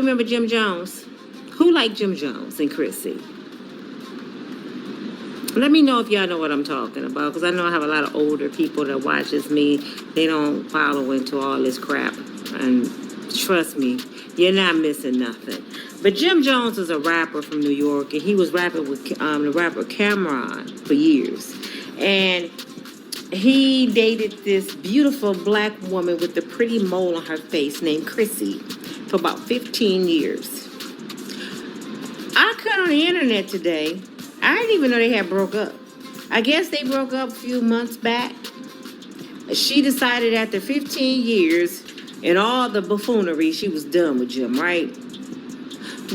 Remember Jim Jones? Who liked Jim Jones and Chrissy? Let me know if y'all know what I'm talking about, because I know I have a lot of older people that watches me. They don't follow into all this crap. And trust me, you're not missing nothing. But Jim Jones is a rapper from New York, and he was rapping with the rapper Cameron for years. And he dated this beautiful black woman with a pretty mole on her face named Chrissy for about 15 years. I cut on the internet today. I didn't even know they had broke up. I guess they broke up a few months back. She decided after 15 years and all the buffoonery, she was done with Jim, right?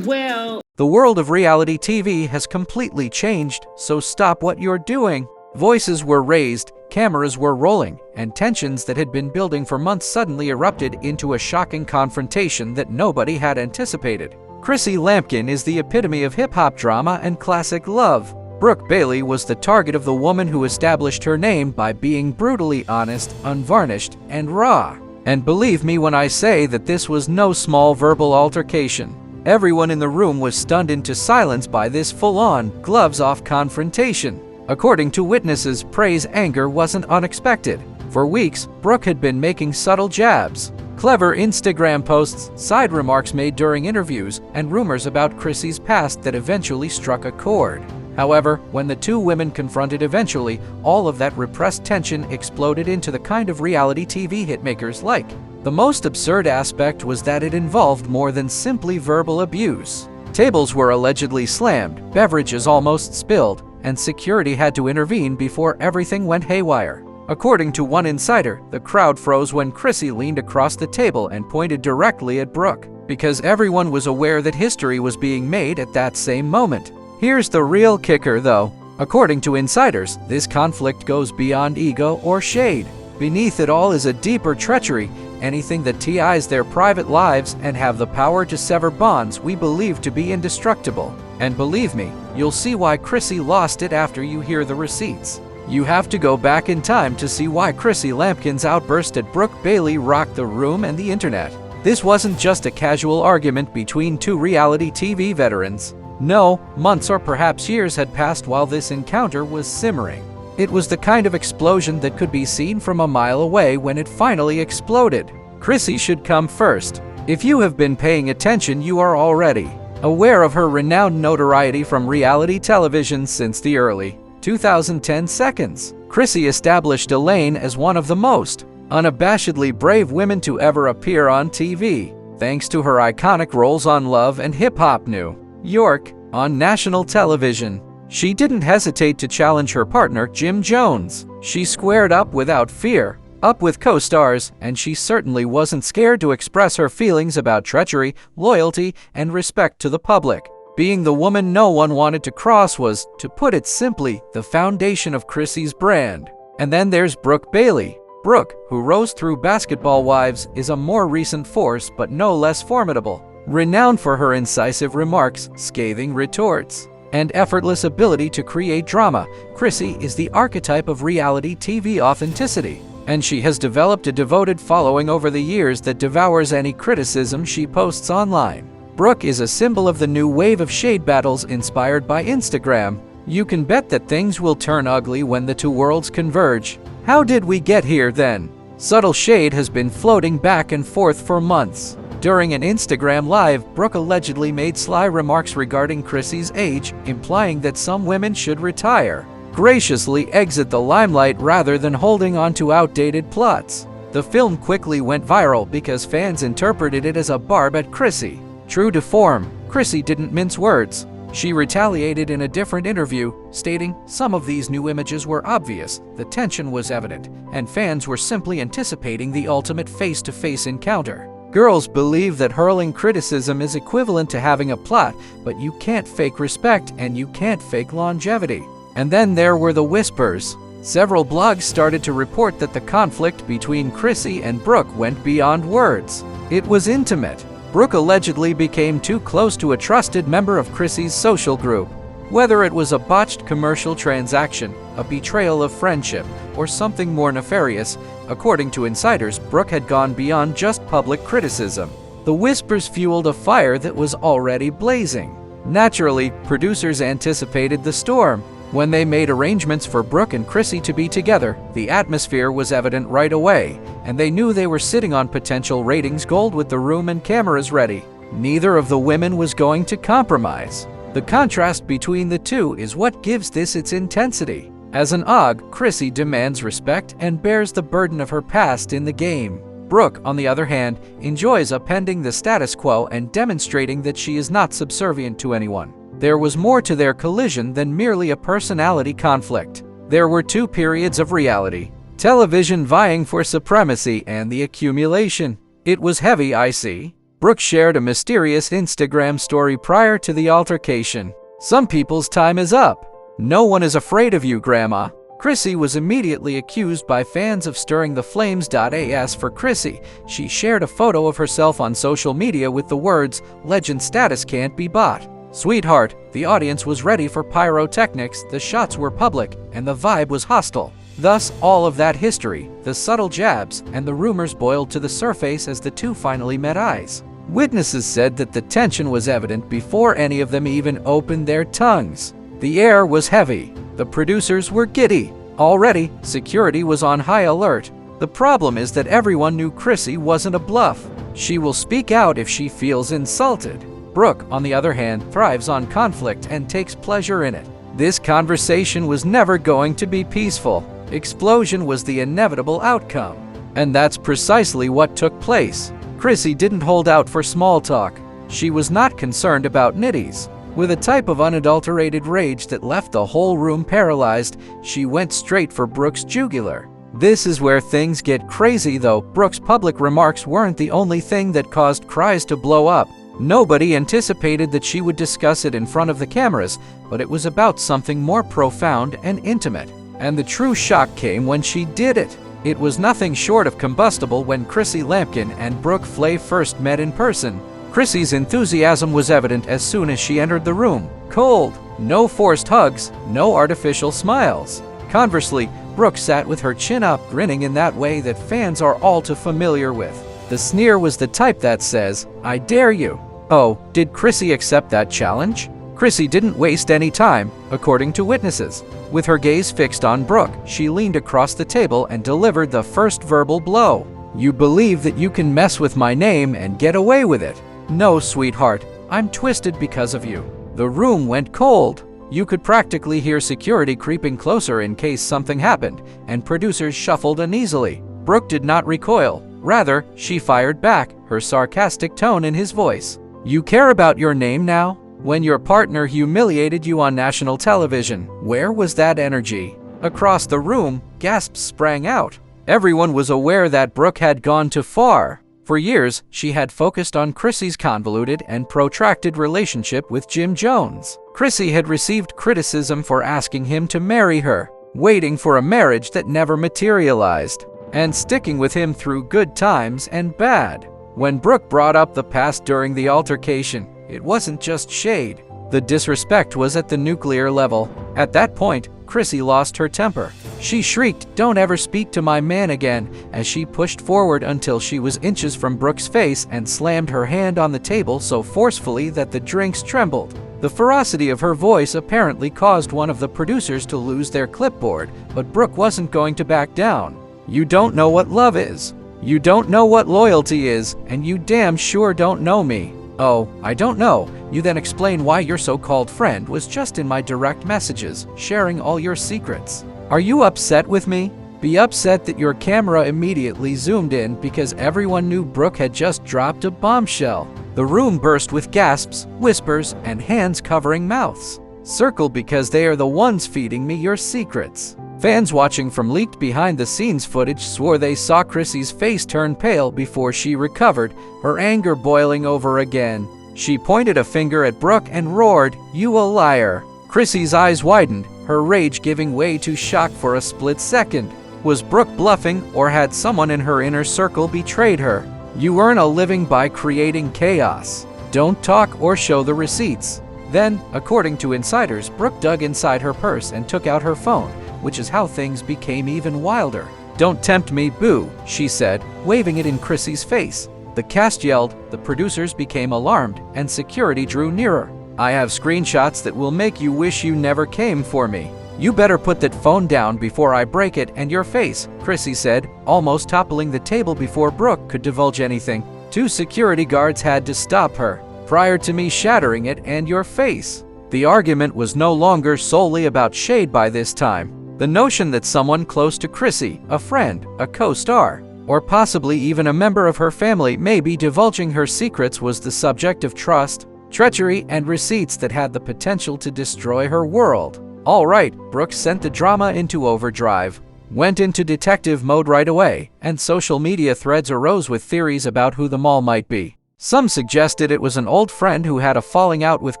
Well, the world of reality TV has completely changed, so stop what you're doing. Voices were raised, cameras were rolling, and tensions that had been building for months suddenly erupted into a shocking confrontation that nobody had anticipated. Chrissy Lampkin is the epitome of hip-hop drama and classic love. Brooke Bailey was the target of the woman who established her name by being brutally honest, unvarnished, and raw. And believe me when I say that this was no small verbal altercation. Everyone in the room was stunned into silence by this full-on, gloves-off confrontation. According to witnesses, Prey's anger wasn't unexpected. For weeks, Brooke had been making subtle jabs. Clever Instagram posts, side remarks made during interviews, and rumors about Chrissy's past that eventually struck a chord. However, when the two women confronted eventually, all of that repressed tension exploded into the kind of reality TV hitmakers like. The most absurd aspect was that it involved more than simply verbal abuse. Tables were allegedly slammed, beverages almost spilled, and security had to intervene before everything went haywire. According to one insider, the crowd froze when Chrissy leaned across the table and pointed directly at Brooke, because everyone was aware that history was being made at that same moment. Here's the real kicker, though. According to insiders, this conflict goes beyond ego or shade. Beneath it all is a deeper treachery, anything that TIs their private lives and have the power to sever bonds we believe to be indestructible. And believe me, you'll see why Chrissy lost it after you hear the receipts. You have to go back in time to see why Chrissy Lampkin's outburst at Brooke Bailey rocked the room and the internet. This wasn't just a casual argument between two reality TV veterans. No, months or perhaps years had passed while this encounter was simmering. It was the kind of explosion that could be seen from a mile away when it finally exploded. Chrissy should come first. If you have been paying attention, you are already aware of her renowned notoriety from reality television since the early 2010 seconds. Chrissy established Elaine as one of the most unabashedly brave women to ever appear on TV, thanks to her iconic roles on Love and Hip Hop New York on national television. She didn't hesitate to challenge her partner, Jim Jones. She squared up without fear, up with co-stars, and she certainly wasn't scared to express her feelings about treachery, loyalty, and respect to the public. Being the woman no one wanted to cross was, to put it simply, the foundation of Chrissy's brand. And then there's Brooke Bailey. Brooke, who rose through Basketball Wives, is a more recent force but no less formidable. Renowned for her incisive remarks, scathing retorts, and effortless ability to create drama, Chrissy is the archetype of reality TV authenticity. And she has developed a devoted following over the years that devours any criticism she posts online. Brooke is a symbol of the new wave of shade battles inspired by Instagram. You can bet that things will turn ugly when the two worlds converge. How did we get here then? Subtle shade has been floating back and forth for months. During an Instagram Live, Brooke allegedly made sly remarks regarding Chrissy's age, implying that some women should retire, graciously exit the limelight rather than holding on to outdated plots. The film quickly went viral because fans interpreted it as a barb at Chrissy. True to form, Chrissy didn't mince words. She retaliated in a different interview, stating some of these new images were obvious, the tension was evident, and fans were simply anticipating the ultimate face-to-face encounter. Girls believe that hurling criticism is equivalent to having a plot, but you can't fake respect and you can't fake longevity. And then there were the whispers. Several blogs started to report that the conflict between Chrissy and Brooke went beyond words. It was intimate. Brooke allegedly became too close to a trusted member of Chrissy's social group. Whether it was a botched commercial transaction, a betrayal of friendship, or something more nefarious, according to insiders, Brooke had gone beyond just public criticism. The whispers fueled a fire that was already blazing. Naturally, producers anticipated the storm. When they made arrangements for Brooke and Chrissy to be together, the atmosphere was evident right away, and they knew they were sitting on potential ratings gold with the room and cameras ready. Neither of the women was going to compromise. The contrast between the two is what gives this its intensity. As an OG, Chrissy demands respect and bears the burden of her past in the game. Brooke, on the other hand, enjoys upending the status quo and demonstrating that she is not subservient to anyone. There was more to their collision than merely a personality conflict. There were two periods of reality: television vying for supremacy and the accumulation. It was heavy, I see. Brooke shared a mysterious Instagram story prior to the altercation. Some people's time is up. No one is afraid of you, Grandma. Chrissy was immediately accused by fans of stirring the flames. As for Chrissy, she shared a photo of herself on social media with the words, "Legend status can't be bought." Sweetheart, the audience was ready for pyrotechnics, the shots were public, and the vibe was hostile. Thus, all of that history, the subtle jabs, and the rumors boiled to the surface as the two finally met eyes. Witnesses said that the tension was evident before any of them even opened their tongues. The air was heavy. The producers were giddy. Already, security was on high alert. The problem is that everyone knew Chrissy wasn't a bluff. She will speak out if she feels insulted. Brooke, on the other hand, thrives on conflict and takes pleasure in it. This conversation was never going to be peaceful. Explosion was the inevitable outcome. And that's precisely what took place. Chrissy didn't hold out for small talk. She was not concerned about nitties. With a type of unadulterated rage that left the whole room paralyzed, she went straight for Brooke's jugular. This is where things get crazy, though. Brooke's public remarks weren't the only thing that caused cries to blow up. Nobody anticipated that she would discuss it in front of the cameras, but it was about something more profound and intimate. And the true shock came when she did it. It was nothing short of combustible when Chrissy Lampkin and Brooke Flay first met in person. Chrissy's enthusiasm was evident as soon as she entered the room. Cold, no forced hugs, no artificial smiles. Conversely, Brooke sat with her chin up, grinning in that way that fans are all too familiar with. The sneer was the type that says, "I dare you." Oh, did Chrissy accept that challenge? Chrissy didn't waste any time, according to witnesses. With her gaze fixed on Brooke, she leaned across the table and delivered the first verbal blow. "You believe that you can mess with my name and get away with it? No, sweetheart, I'm twisted because of you." The room went cold. You could practically hear security creeping closer in case something happened, and producers shuffled uneasily. Brooke did not recoil. Rather, she fired back, her sarcastic tone in his voice. "You care about your name now? When your partner humiliated you on national television, where was that energy?" Across the room, gasps sprang out. Everyone was aware that Brooke had gone too far. For years, she had focused on Chrissy's convoluted and protracted relationship with Jim Jones. Chrissy had received criticism for asking him to marry her, waiting for a marriage that never materialized, and sticking with him through good times and bad. When Brooke brought up the past during the altercation, it wasn't just shade. The disrespect was at the nuclear level. At that point, Chrissy lost her temper. She shrieked, "Don't ever speak to my man again," as she pushed forward until she was inches from Brooke's face and slammed her hand on the table so forcefully that the drinks trembled. The ferocity of her voice apparently caused one of the producers to lose their clipboard, but Brooke wasn't going to back down. "You don't know what love is. You don't know what loyalty is, and you damn sure don't know me." "Oh, I don't know." You then explain why your so-called friend was just in my direct messages, sharing all your secrets. "Are you upset with me? Be upset that your camera immediately zoomed in because everyone knew Brooke had just dropped a bombshell." The room burst with gasps, whispers, and hands covering mouths. "Circle because they are the ones feeding me your secrets." Fans watching from leaked behind-the-scenes footage swore they saw Chrissy's face turn pale before she recovered, her anger boiling over again. She pointed a finger at Brooke and roared, "You a liar." Chrissy's eyes widened, her rage giving way to shock for a split second. Was Brooke bluffing, or had someone in her inner circle betrayed her? You earn a living by creating chaos. Don't talk or show the receipts. Then, according to insiders, Brooke dug inside her purse and took out her phone, which is how things became even wilder. "Don't tempt me, boo," she said, waving it in Chrissy's face. The cast yelled, the producers became alarmed, and security drew nearer. I have screenshots that will make you wish you never came for me. You better put that phone down before I break it and your face, Chrissy said, almost toppling the table before Brooke could divulge anything. 2 security guards had to stop her, prior to me shattering it and your face. The argument was no longer solely about shade by this time. The notion that someone close to Chrissy, a friend, a co-star, or possibly even a member of her family may be divulging her secrets was the subject of trust, treachery, and receipts that had the potential to destroy her world. All right, Brooke sent the drama into overdrive, went into detective mode right away, and social media threads arose with theories about who the mall might be. Some suggested it was an old friend who had a falling out with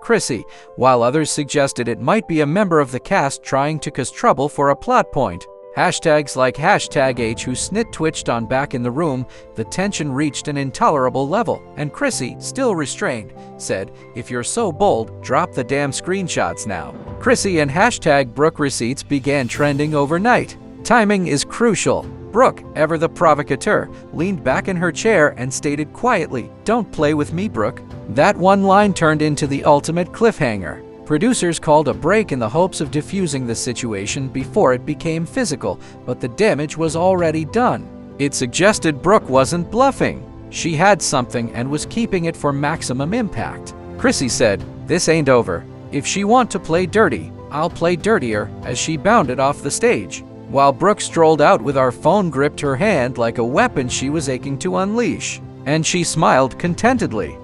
Chrissy, while others suggested it might be a member of the cast trying to cause trouble for a plot point. Hashtags like #H who snit twitched on Back in the Room. The tension reached an intolerable level, and Chrissy, still restrained, said, if you're so bold, drop the damn screenshots now. Chrissy and #Brooke receipts began trending overnight. Timing is crucial. Brooke, ever the provocateur, leaned back in her chair and stated quietly, don't play with me, Brooke. That one line turned into the ultimate cliffhanger. Producers called a break in the hopes of diffusing the situation before it became physical, but the damage was already done. It suggested Brooke wasn't bluffing. She had something and was keeping it for maximum impact. Chrissy said, this ain't over. If she want to play dirty, I'll play dirtier, as she bounded off the stage, while Brooke strolled out with our phone gripped her hand like a weapon she was aching to unleash. And she smiled contentedly.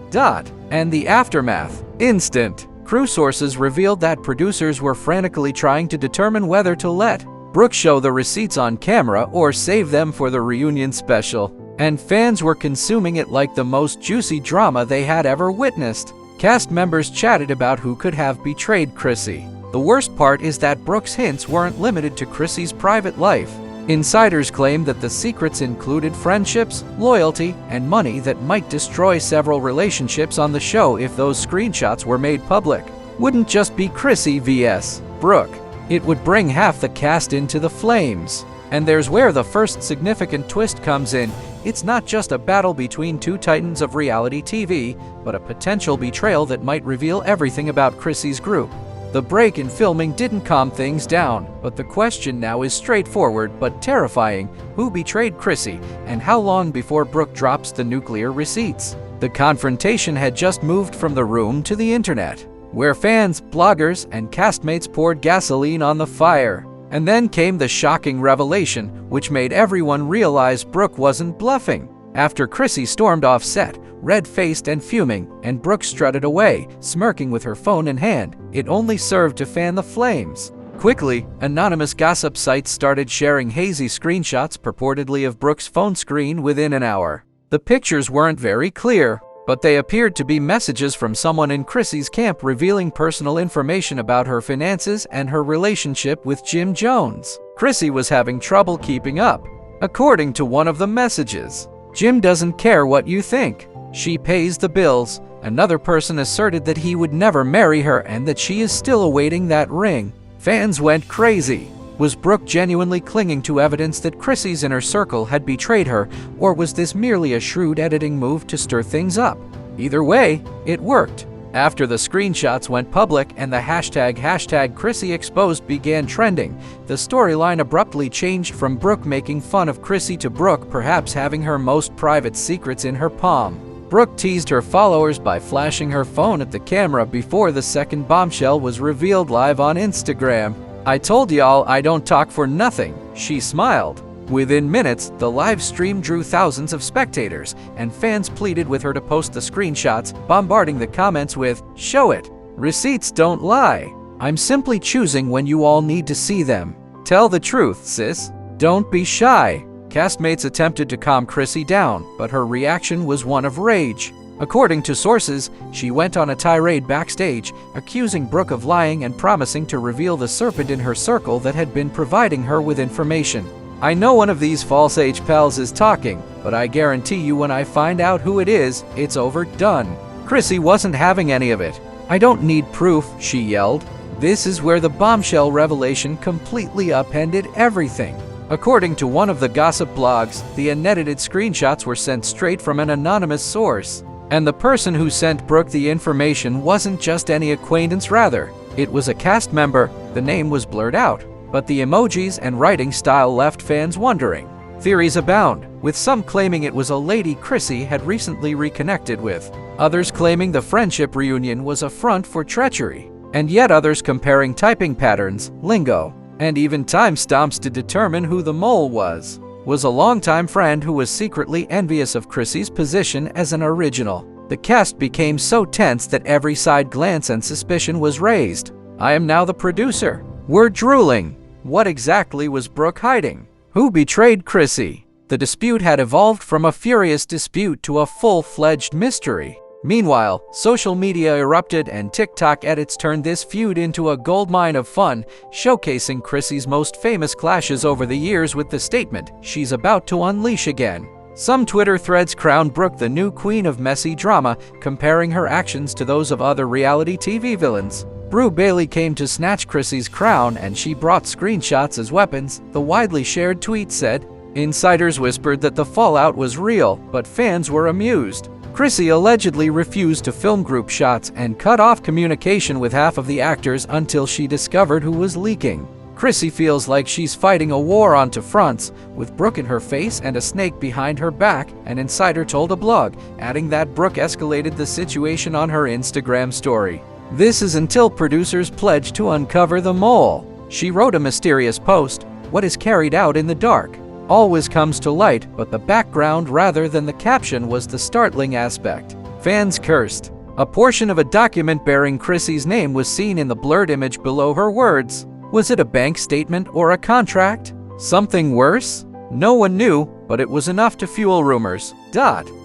And the aftermath. Instant. Crew sources revealed that producers were frantically trying to determine whether to let Brooke show the receipts on camera or save them for the reunion special. And fans were consuming it like the most juicy drama they had ever witnessed. Cast members chatted about who could have betrayed Chrissy. The worst part is that Brooke's hints weren't limited to Chrissy's private life. Insiders claimed that the secrets included friendships, loyalty, and money that might destroy several relationships on the show if those screenshots were made public. Wouldn't just be Chrissy vs. Brooke. It would bring half the cast into the flames. And there's where the first significant twist comes in. It's not just a battle between 2 titans of reality TV, but a potential betrayal that might reveal everything about Chrissy's group. The break in filming didn't calm things down, but the question now is straightforward but terrifying. Who betrayed Chrissy, and how long before Brooke drops the nuclear receipts? The confrontation had just moved from the room to the internet, where fans, bloggers, and castmates poured gasoline on the fire. And then came the shocking revelation, which made everyone realize Brooke wasn't bluffing. After Chrissy stormed off set, red-faced and fuming, and Brooke strutted away, smirking with her phone in hand, it only served to fan the flames. Quickly, anonymous gossip sites started sharing hazy screenshots purportedly of Brooke's phone screen within an hour. The pictures weren't very clear, but they appeared to be messages from someone in Chrissy's camp revealing personal information about her finances and her relationship with Jim Jones. Chrissy was having trouble keeping up. According to one of the messages, Jim doesn't care what you think. She pays the bills. Another person asserted that he would never marry her and that she is still awaiting that ring. Fans went crazy. Was Brooke genuinely clinging to evidence that Chrissy's inner circle had betrayed her, or was this merely a shrewd editing move to stir things up? Either way, it worked. After the screenshots went public and the hashtag Chrissy exposed began trending, the storyline abruptly changed from Brooke making fun of Chrissy to Brooke perhaps having her most private secrets in her palm. Brooke teased her followers by flashing her phone at the camera before the second bombshell was revealed live on Instagram. I told y'all I don't talk for nothing, she smiled. Within minutes, the live stream drew thousands of spectators, and fans pleaded with her to post the screenshots, bombarding the comments with, show it. Receipts don't lie. I'm simply choosing when you all need to see them. Tell the truth, sis. Don't be shy. Castmates attempted to calm Chrissy down, but her reaction was one of rage. According to sources, she went on a tirade backstage, accusing Brooke of lying and promising to reveal the serpent in her circle that had been providing her with information. I know one of these false H-pals is talking, but I guarantee you when I find out who it is, it's overdone. Chrissy wasn't having any of it. I don't need proof, she yelled. This is where the bombshell revelation completely upended everything. According to one of the gossip blogs, the unedited screenshots were sent straight from an anonymous source. And the person who sent Brooke the information wasn't just any acquaintance, rather, it was a cast member. The name was blurred out, but the emojis and writing style left fans wondering. Theories abound, with some claiming it was a lady Chrissy had recently reconnected with, others claiming the friendship reunion was a front for treachery, and yet others comparing typing patterns, lingo, and even timestamps to determine who the mole was a longtime friend who was secretly envious of Chrissy's position as an original. The cast became so tense that every side glance and suspicion was raised. I am now the producer. We're drooling. What exactly was Brooke hiding? Who betrayed Chrissy? The dispute had evolved from a furious dispute to a full-fledged mystery. Meanwhile, social media erupted and TikTok edits turned this feud into a goldmine of fun, showcasing Chrissy's most famous clashes over the years with the statement she's about to unleash again. Some Twitter threads crowned Brooke the new queen of messy drama, comparing her actions to those of other reality TV villains. Brooke Bailey came to snatch Chrissy's crown, and she brought screenshots as weapons, the widely shared tweet said. Insiders whispered that the fallout was real, but fans were amused. Chrissy allegedly refused to film group shots and cut off communication with half of the actors until she discovered who was leaking. Chrissy feels like she's fighting a war on two fronts, with Brooke in her face and a snake behind her back, an insider told a blog, adding that Brooke escalated the situation on her Instagram story. This is until producers pledged to uncover the mole. She wrote a mysterious post, "What is carried out in the dark always comes to light," but the background rather than the caption was the startling aspect. Fans cursed. A portion of a document bearing Chrissy's name was seen in the blurred image below her words. Was it a bank statement or a contract? Something worse? No one knew, but it was enough to fuel rumors.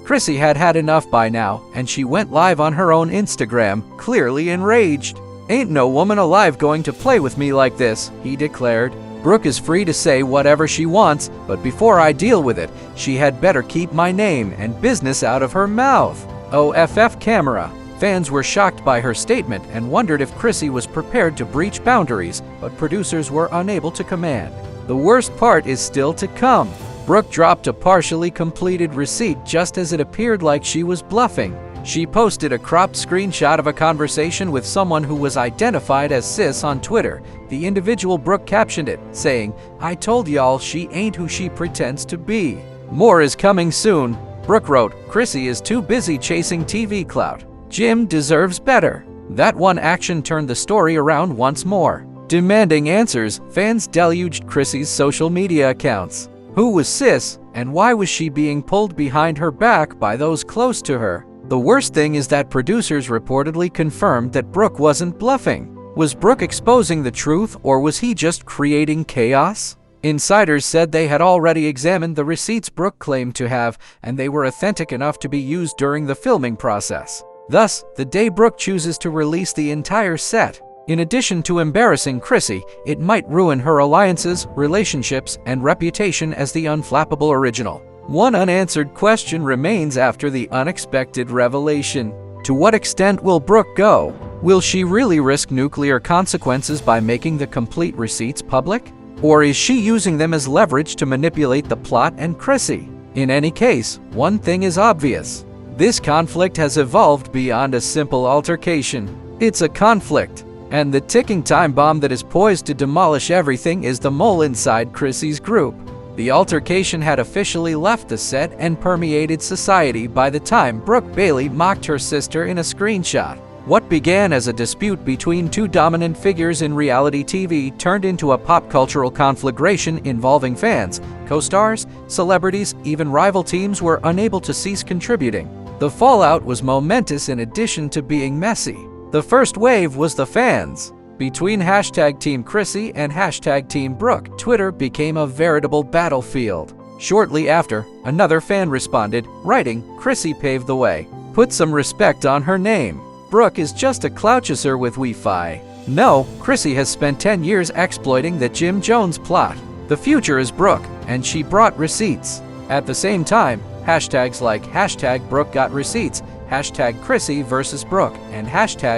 Chrissy had had enough by now, and she went live on her own Instagram, clearly enraged. "Ain't no woman alive going to play with me like this," he declared. "Brooke is free to say whatever she wants, but before I deal with it, she had better keep my name and business out of her mouth." OFF camera. Fans were shocked by her statement and wondered if Chrissy was prepared to breach boundaries, but producers were unable to command. The worst part is still to come. Brooke dropped a partially completed receipt just as it appeared like she was bluffing. She posted a cropped screenshot of a conversation with someone who was identified as Sis on Twitter. The individual Brooke captioned it, saying, "I told y'all she ain't who she pretends to be. More is coming soon." Brooke wrote, "Chrissy is too busy chasing TV clout. Jim deserves better." That one action turned the story around once more. Demanding answers, fans deluged Chrissy's social media accounts. Who was Sis, and why was she being pulled behind her back by those close to her? The worst thing is that producers reportedly confirmed that Brooke wasn't bluffing. Was Brooke exposing the truth, or was he just creating chaos? Insiders said they had already examined the receipts Brooke claimed to have, and they were authentic enough to be used during the filming process. Thus, the day Brooke chooses to release the entire set, in addition to embarrassing Chrissy, it might ruin her alliances, relationships, and reputation as the unflappable original. One unanswered question remains after the unexpected revelation. To what extent will Brooke go? Will she really risk nuclear consequences by making the complete receipts public? Or is she using them as leverage to manipulate the plot and Chrissy? In any case, one thing is obvious. This conflict has evolved beyond a simple altercation. It's a conflict. And the ticking time bomb that is poised to demolish everything is the mole inside Chrissy's group. The altercation had officially left the set and permeated society by the time Brooke Bailey mocked her sister in a screenshot. What began as a dispute between two dominant figures in reality TV turned into a pop cultural conflagration involving fans, co-stars, celebrities, even rival teams were unable to cease contributing. The fallout was momentous in addition to being messy. The first wave was the fans. Between #Team Chrissy and #Team Brooke, Twitter became a veritable battlefield. Shortly after, another fan responded, writing, "Chrissy paved the way. Put some respect on her name. Brooke is just a clout chaser with Wi-Fi." No, Chrissy has spent 10 years exploiting the Jim Jones plot. The future is Brooke, and she brought receipts. At the same time, hashtags like #Brooke got receipts, #Chrissy versus Brooke, and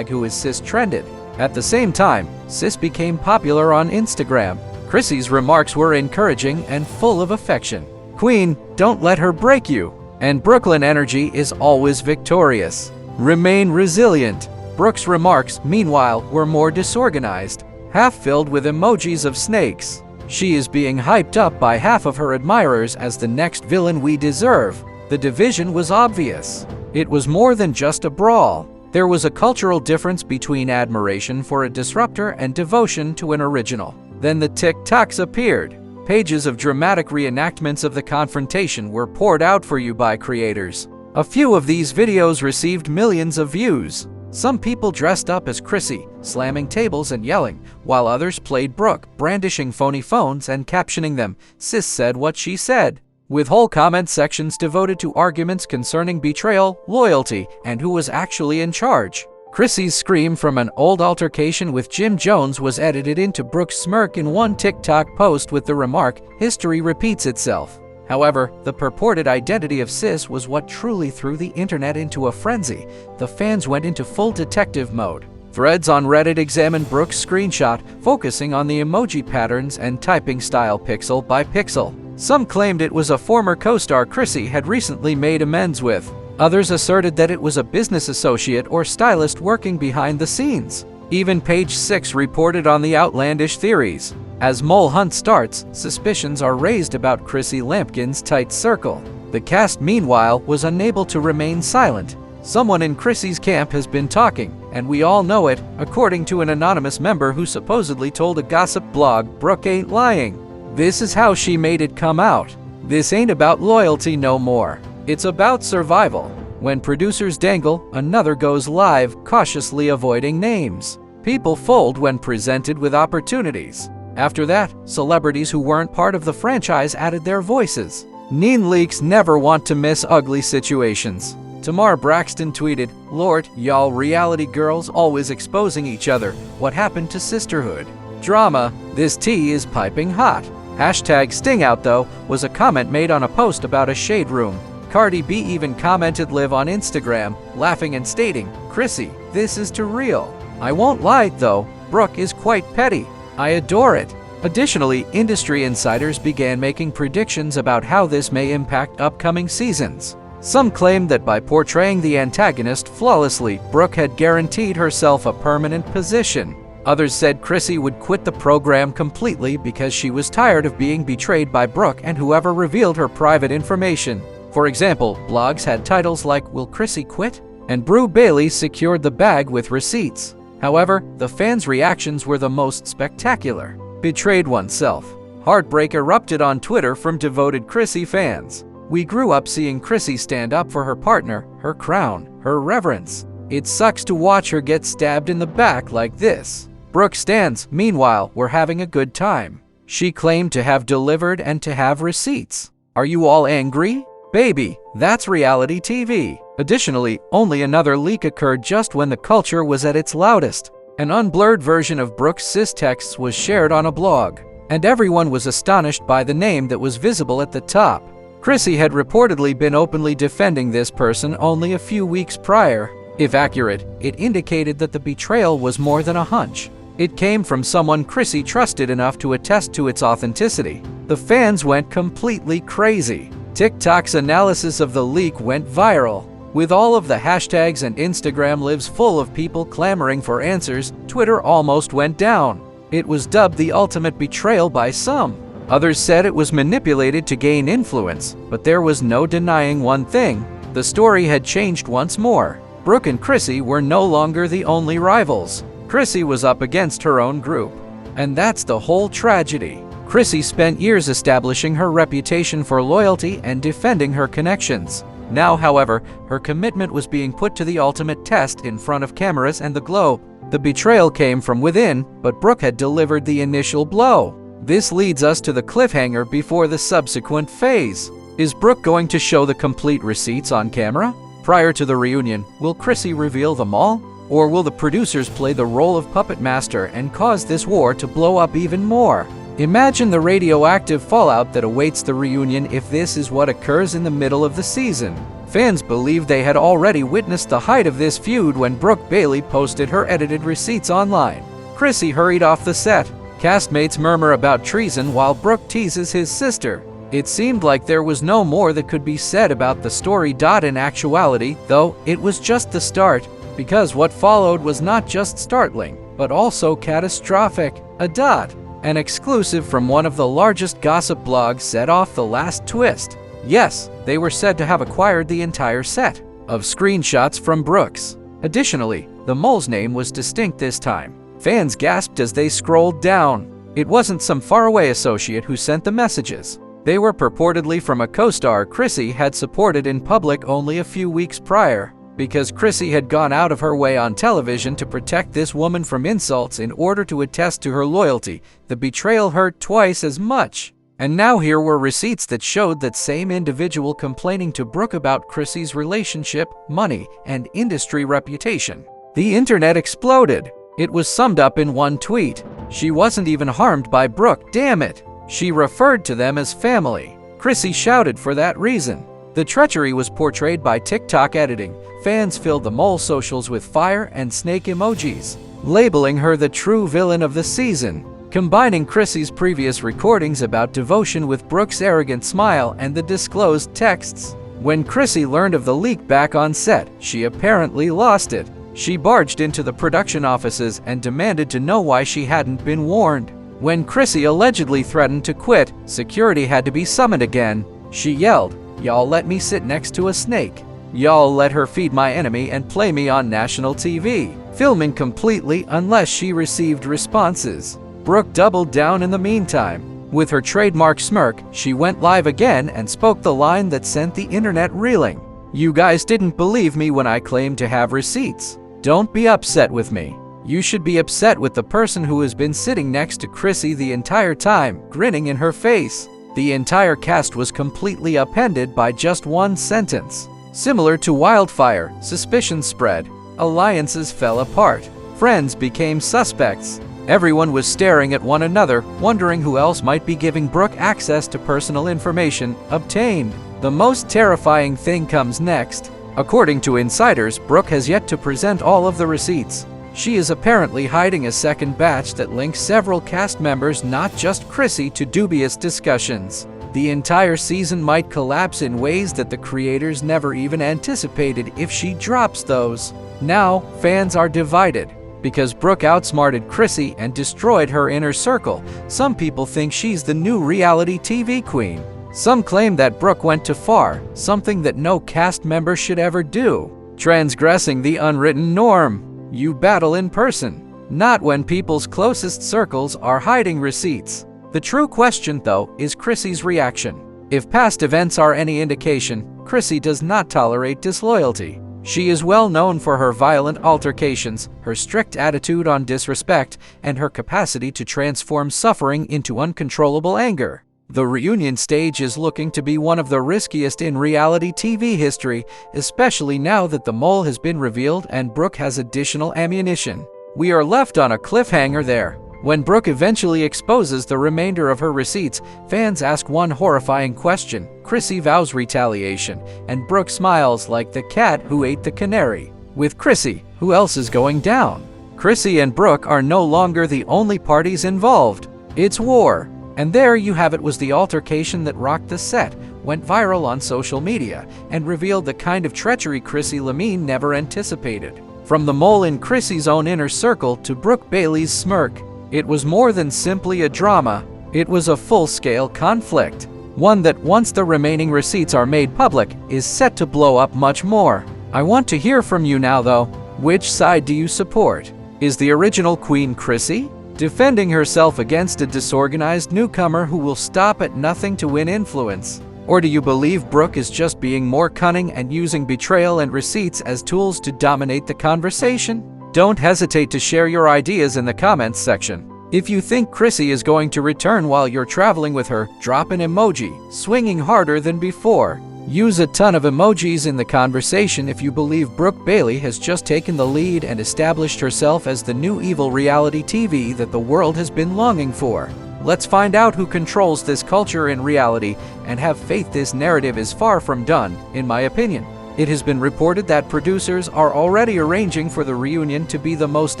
#Who is Sis trended. At the same time, Sis became popular on Instagram. Chrissy's remarks were encouraging and full of affection. Queen, don't let her break you. And Brooklyn energy is always victorious. Remain resilient. Brooke's remarks, meanwhile, were more disorganized, half filled with emojis of snakes. She is being hyped up by half of her admirers as the next villain we deserve. The division was obvious. It was more than just a brawl. There was a cultural difference between admiration for a disruptor and devotion to an original. Then the TikToks appeared. Pages of dramatic reenactments of the confrontation were poured out for you by creators. A few of these videos received millions of views. Some people dressed up as Chrissy, slamming tables and yelling, while others played Brooke, brandishing phony phones and captioning them, "Sis said what she said," with whole comment sections devoted to arguments concerning betrayal, loyalty, and who was actually in charge. Chrissy's scream from an old altercation with Jim Jones was edited into Brooke's smirk in one TikTok post with the remark, "History repeats itself." However, the purported identity of Sis was what truly threw the internet into a frenzy. The fans went into full detective mode. Threads on Reddit examined Brooke's screenshot, focusing on the emoji patterns and typing style pixel by pixel. Some claimed it was a former co-star Chrissy had recently made amends with. Others asserted that it was a business associate or stylist working behind the scenes. Even Page 6 reported on the outlandish theories. As Mole Hunt starts, suspicions are raised about Chrissy Lampkin's tight circle. The cast, meanwhile, was unable to remain silent. Someone in Chrissy's camp has been talking, and we all know it, according to an anonymous member who supposedly told a gossip blog, "Brooke ain't lying. This is how she made it come out. This ain't about loyalty no more. It's about survival." When producers dangle, another goes live, cautiously avoiding names. People fold when presented with opportunities. After that, celebrities who weren't part of the franchise added their voices. Neen leaks never want to miss ugly situations. Tamar Braxton tweeted, "Lord, y'all reality girls always exposing each other. What happened to sisterhood? Drama, this tea is piping hot." Hashtag Stingout, though, was a comment made on a post about a shade room. Cardi B even commented live on Instagram, laughing and stating, "Chrissy, this is too real. I won't lie, though, Brooke is quite petty. I adore it." Additionally, industry insiders began making predictions about how this may impact upcoming seasons. Some claimed that by portraying the antagonist flawlessly, Brooke had guaranteed herself a permanent position. Others said Chrissy would quit the program completely because she was tired of being betrayed by Brooke and whoever revealed her private information. For example, blogs had titles like, "Will Chrissy quit?" and "Brew Bailey secured the bag with receipts." However, the fans' reactions were the most spectacular. Betrayed oneself. Heartbreak erupted on Twitter from devoted Chrissy fans. "We grew up seeing Chrissy stand up for her partner, her crown, her reverence. It sucks to watch her get stabbed in the back like this." Brooke stans, meanwhile, were having a good time. She claimed to have delivered and to have receipts. Are you all angry? Baby, that's reality TV. Additionally, only another leak occurred just when the culture was at its loudest. An unblurred version of Brooke's sis texts was shared on a blog, and everyone was astonished by the name that was visible at the top. Chrissy had reportedly been openly defending this person only a few weeks prior. If accurate, it indicated that the betrayal was more than a hunch. It came from someone Chrissy trusted enough to attest to its authenticity. The fans went completely crazy. TikTok's analysis of the leak went viral. With all of the hashtags and Instagram lives full of people clamoring for answers, Twitter almost went down. It was dubbed the ultimate betrayal by some. Others said it was manipulated to gain influence, but there was no denying one thing. The story had changed once more. Brooke and Chrissy were no longer the only rivals. Chrissy was up against her own group. And that's the whole tragedy. Chrissy spent years establishing her reputation for loyalty and defending her connections. Now, however, her commitment was being put to the ultimate test in front of cameras and the globe. The betrayal came from within, but Brooke had delivered the initial blow. This leads us to the cliffhanger before the subsequent phase. Is Brooke going to show the complete receipts on camera? Prior to the reunion, will Chrissy reveal them all? Or will the producers play the role of puppet master and cause this war to blow up even more? Imagine the radioactive fallout that awaits the reunion if this is what occurs in the middle of the season. Fans believed they had already witnessed the height of this feud when Brooke Bailey posted her edited receipts online. Chrissy hurried off the set. Castmates murmur about treason while Brooke teases his sister. It seemed like there was no more that could be said about the story. In actuality, though, it was just the start, because what followed was not just startling, but also catastrophic. An exclusive from one of the largest gossip blogs set off the last twist. Yes, they were said to have acquired the entire set of screenshots from Brooks. Additionally, the mole's name was distinct this time. Fans gasped as they scrolled down. It wasn't some faraway associate who sent the messages. They were purportedly from a co-star Chrissy had supported in public only a few weeks prior. Because Chrissy had gone out of her way on television to protect this woman from insults in order to attest to her loyalty, the betrayal hurt twice as much. And now here were receipts that showed that same individual complaining to Brooke about Chrissy's relationship, money, and industry reputation. The internet exploded. It was summed up in one tweet. She wasn't even harmed by Brooke, damn it. She referred to them as family. Chrissy shouted for that reason. The treachery was portrayed by TikTok editing. Fans filled the mole socials with fire and snake emojis, labeling her the true villain of the season. Combining Chrissy's previous recordings about devotion with Brooke's arrogant smile and the disclosed texts. When Chrissy learned of the leak back on set, she apparently lost it. She barged into the production offices and demanded to know why she hadn't been warned. When Chrissy allegedly threatened to quit, security had to be summoned again. She yelled, "Y'all let me sit next to a snake. Y'all let her feed my enemy and play me on national TV," filming completely unless she received responses. Brooke doubled down in the meantime. With her trademark smirk, she went live again and spoke the line that sent the internet reeling. "You guys didn't believe me when I claimed to have receipts. Don't be upset with me. You should be upset with the person who has been sitting next to Chrissy the entire time, grinning in her face." The entire cast was completely upended by just one sentence. Similar to wildfire, suspicion spread. Alliances fell apart. Friends became suspects. Everyone was staring at one another, wondering who else might be giving Brooke access to personal information obtained. The most terrifying thing comes next. According to insiders, Brooke has yet to present all of the receipts. She is apparently hiding a second batch that links several cast members, not just Chrissy, to dubious discussions. The entire season might collapse in ways that the creators never even anticipated if she drops those. Now, fans are divided. Because Brooke outsmarted Chrissy and destroyed her inner circle, some people think she's the new reality TV queen. Some claim that Brooke went too far, something that no cast member should ever do, transgressing the unwritten norm. You battle in person, not when people's closest circles are hiding receipts. The true question, though, is Chrissy's reaction. If past events are any indication, Chrissy does not tolerate disloyalty. She is well known for her violent altercations, her strict attitude on disrespect, and her capacity to transform suffering into uncontrollable anger. The reunion stage is looking to be one of the riskiest in reality TV history, especially now that the mole has been revealed and Brooke has additional ammunition. We are left on a cliffhanger there. When Brooke eventually exposes the remainder of her receipts, fans ask one horrifying question. Chrissy vows retaliation, and Brooke smiles like the cat who ate the canary. With Chrissy, who else is going down? Chrissy and Brooke are no longer the only parties involved. It's war. And there you have it, was the altercation that rocked the set, went viral on social media, and revealed the kind of treachery Chrissy Lampkin never anticipated. From the mole in Chrissy's own inner circle to Brooke Bailey's smirk, it was more than simply a drama. It was a full-scale conflict. One that, once the remaining receipts are made public, is set to blow up much more. I want to hear from you now, though. Which side do you support? Is the original queen Chrissy, defending herself against a disorganized newcomer who will stop at nothing to win influence? Or do you believe Brooke is just being more cunning and using betrayal and receipts as tools to dominate the conversation? Don't hesitate to share your ideas in the comments section. If you think Chrissy is going to return while you're traveling with her, drop an emoji, swinging harder than before. Use a ton of emojis in the conversation if you believe Brooke Bailey has just taken the lead and established herself as the new evil reality TV that the world has been longing for. Let's find out who controls this culture in reality and have faith this narrative is far from done, in my opinion. It has been reported that producers are already arranging for the reunion to be the most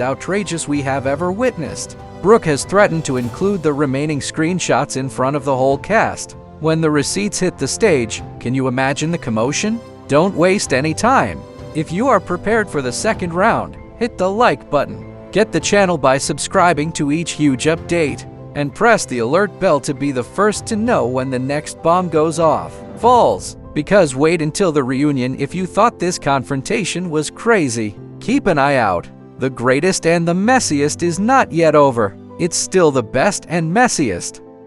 outrageous we have ever witnessed. Brooke has threatened to include the remaining screenshots in front of the whole cast. When the receipts hit the stage, can you imagine the commotion? Don't waste any time. If you are prepared for the second round, hit the like button. Get the channel by subscribing to each huge update, and press the alert bell to be the first to know when the next bomb goes off. Falls. Because wait until the reunion if you thought this confrontation was crazy. Keep an eye out. The greatest and the messiest is not yet over. It's still the best and messiest.